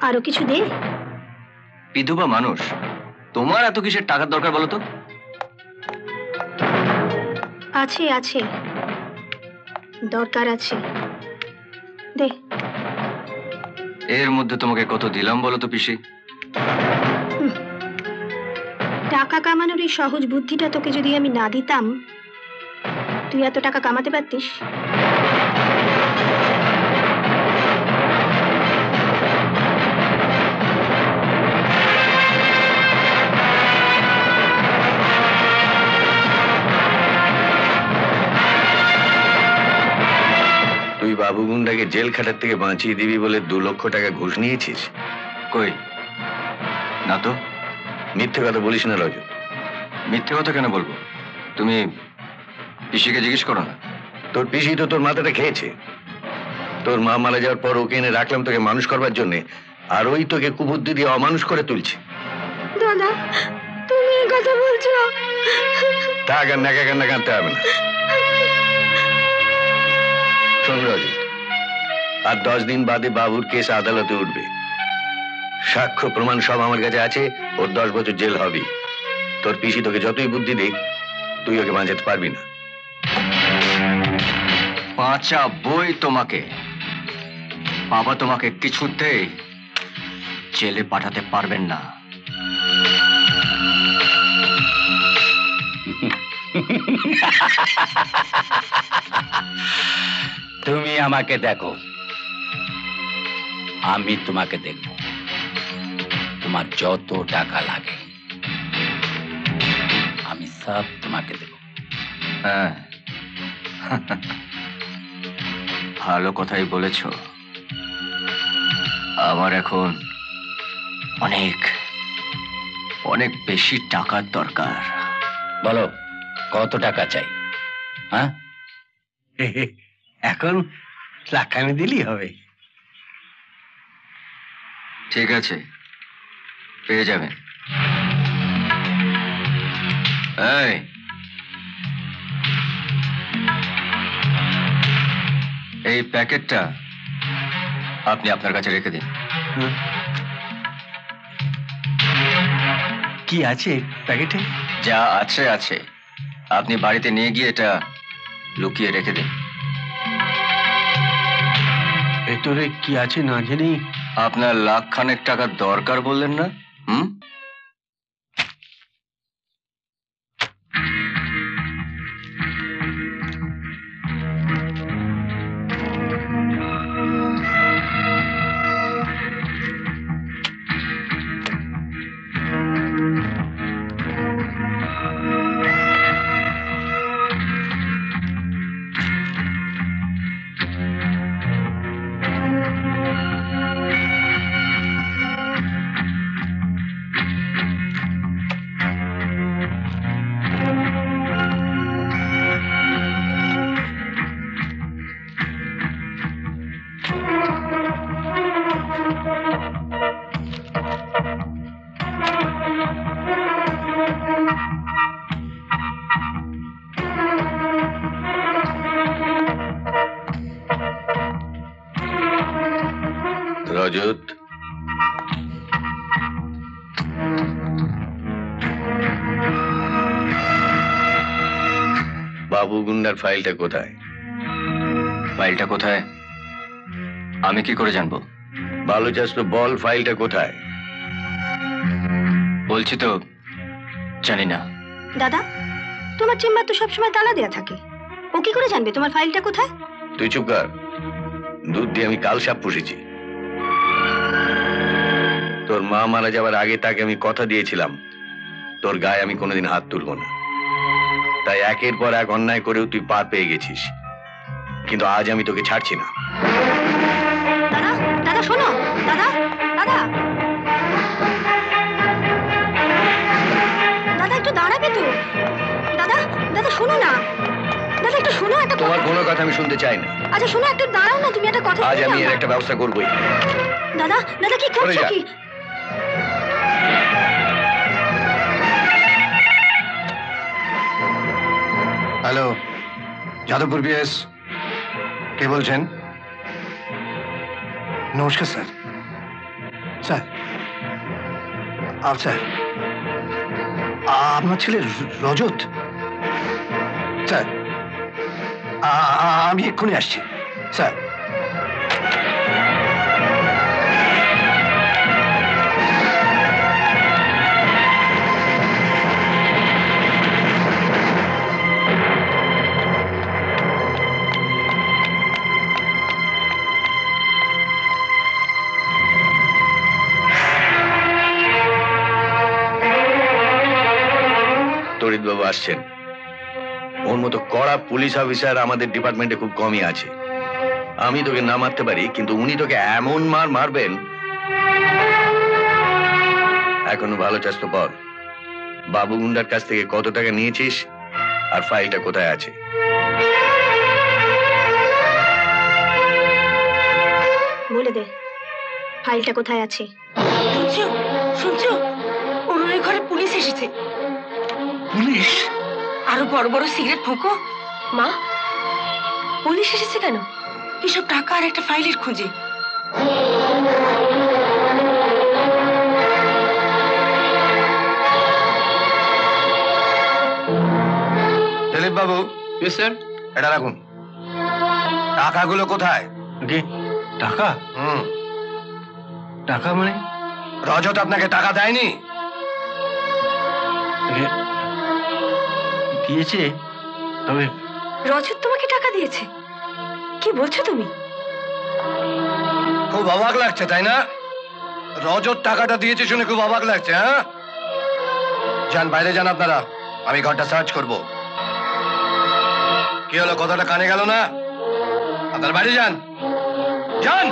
আরো কিছু দে। বিধবা মানুষ, তোমার এত কিসের টাকার দরকার বলো তো? আছে আছে, দরকার আছে, দে। এর মধ্যে তোমাকে কত দিলাম বলো তো পিসি? টাকা কামানোর এই সহজ বুদ্ধিটা তোকে যদি আমি না দিতাম, তুই এত টাকা কামাতে পারতিস? তুই বাবু গুন্ডাকে জেল খাটার থেকে বাঁচিয়ে দিবি বলে 2 লক্ষ টাকা ঘুষ নিয়েছিস? কই না তো। মিথ্যে কথা বলিস না রজত। মিথ্যে কথা কেন বলবো? তুমি পিসিকে জিজ্ঞেস করো না। তোর পিসি তো তোর মাথাটা খেয়েছে। তোর মা মারা যাওয়ার পর ওকে এনে রাখলাম তোকে মানুষ করবার জন্যে, আর ওই তোকে কুবুদ্ধি দিয়ে অমানুষ করে তুলছে। দাদা, তুমি এই কথা বলছো? টাকা নাকা কান্না কাঁদতে হবে না। শোন রজত, আর 10 দিন বাদে বাবুর কেস আদালতে উঠবে। সাক্ষ্য প্রমাণ সব আমার কাছে আছে। ওর 10 বছর জেল হবে। তোর পিসি তোকে যতই বুদ্ধি দেখ, তুই ওকে বাঁচাতে পারবি না। বাঁচাবই তোমাকে। বাবা তোমাকে কিছুতেই জেলে পাঠাতে পারবেন না। তুমি আমাকে দেখো, আমি তোমাকে দেখব। তোমার যত টাকা লাগে আমি সব তোমাকে দেব। হ্যাঁ, ভালো কথাই বলেছ। আমার এখন অনেক অনেক বেশি টাকার দরকার। বলো কত টাকা চাই? হ্যাঁ, এখন লাখানে দিলেই হবে। ঠিক আছে, পেয়ে যাবেন। এই, এই প্যাকেটটা আপনি আপনার কাছে রেখে দিন। কি আছে প্যাকেটে? যা আছে আছে, আপনি বাড়িতে নিয়ে গিয়ে এটা লুকিয়ে রেখে দিন। ভেতরে কি আছে না জানি। আপনার লাখখানেক টাকার দরকার বললেন না? হুম, রজত, বাবু গুন্ডার ফাইলটা কোথায়? ফাইলটা কোথায় আমি কি করে জানবো? ভালো চাস তো বল, ফাইলটা কোথায়? বলছি তো, জানি না। দাদা, তোমার চেম্বার তো সবসময় তালা দেয়া থাকে, ও কি করে জানবে তোমার ফাইলটা কোথায়? তুই চুপ কর। দুধ দিয়ে আমি কাল সাপ পুষেছি। তোর মা মারা যাওয়ার আগে তাকে আমি কথা দিয়েছিলাম তোর গায়ে আমি কোনোদিন হাত তুলব না। তাই একের পর এক অন্যায় করেও তুই পার পেয়ে গেছিস, কিন্তু আজ আমি তোকে ছাড়ছি না। দাদা, দাদা শোনো, দাদা, দাদা, দাদা একটু দাঁড়াবে তো। দাদা, দাদা শোনো না, দাদা একটু শোনো একটা তোমার কথা। কোনো কথা আমি শুনতে চাই না। আচ্ছা শোনো, একটু দাঁড়াও না, তুমি একটা কথা আজ বলো আমি না। এর একটা ব্যবস্থা করবই। দাদা, দাদা কি করছো কি? হ্যালো, যাদবপুর বিএস, কে বলছেন? নমস্কার স্যার। স্যার স্যার আপনার ছেলে রজত স্যার আমি এক্ষুনি আসছি স্যার। তড়িৎবাবু আসছেন। ওর মতো কড়া পুলিশ অফিসার আমাদের ডিপার্টমেন্টে খুব কমই আছে। আমি তোকে না মারতে পারি, কিন্তু উনি তোকে এমন মার মারবেন। এখনো ভালো চাস তো বল, বাবু গুন্ডার কাছ থেকে কত টাকা নিয়েছিস আর ফাইলটা কোথায় আছে? বলে দে ফাইলটা কোথায় আছে। শুনছো শুনছো অরুণের ঘরে পুলিশ এসেছে। পুলিশ? আরো বড় বড় সিগারেট ফুঁকো। মা, পুলিশ এসেছে কেন? এসব টাকা আর একটা ফাইলের খোঁজে। দিলীপ বাবু, স্যার। এটা রাখুন। টাকাগুলো কোথায়? কে? টাকা? টাকা মানে? রজত আপনাকে টাকা দেয়নি? দিয়েছে, তবে রজত তোমাকে টাকা দিয়েছে? কি বলছো তুমি? খুব অবাক লাগছে তাই না? রজত টাকাটা দিয়েছে শুনে খুব অবাক লাগছে। হ্যাঁ, যান বাইরে যান আপনারা, আমি ঘরটা সার্চ করব। কি হলো, কথাটা কানে গেল না? আপনার বাড়ি যান, যান।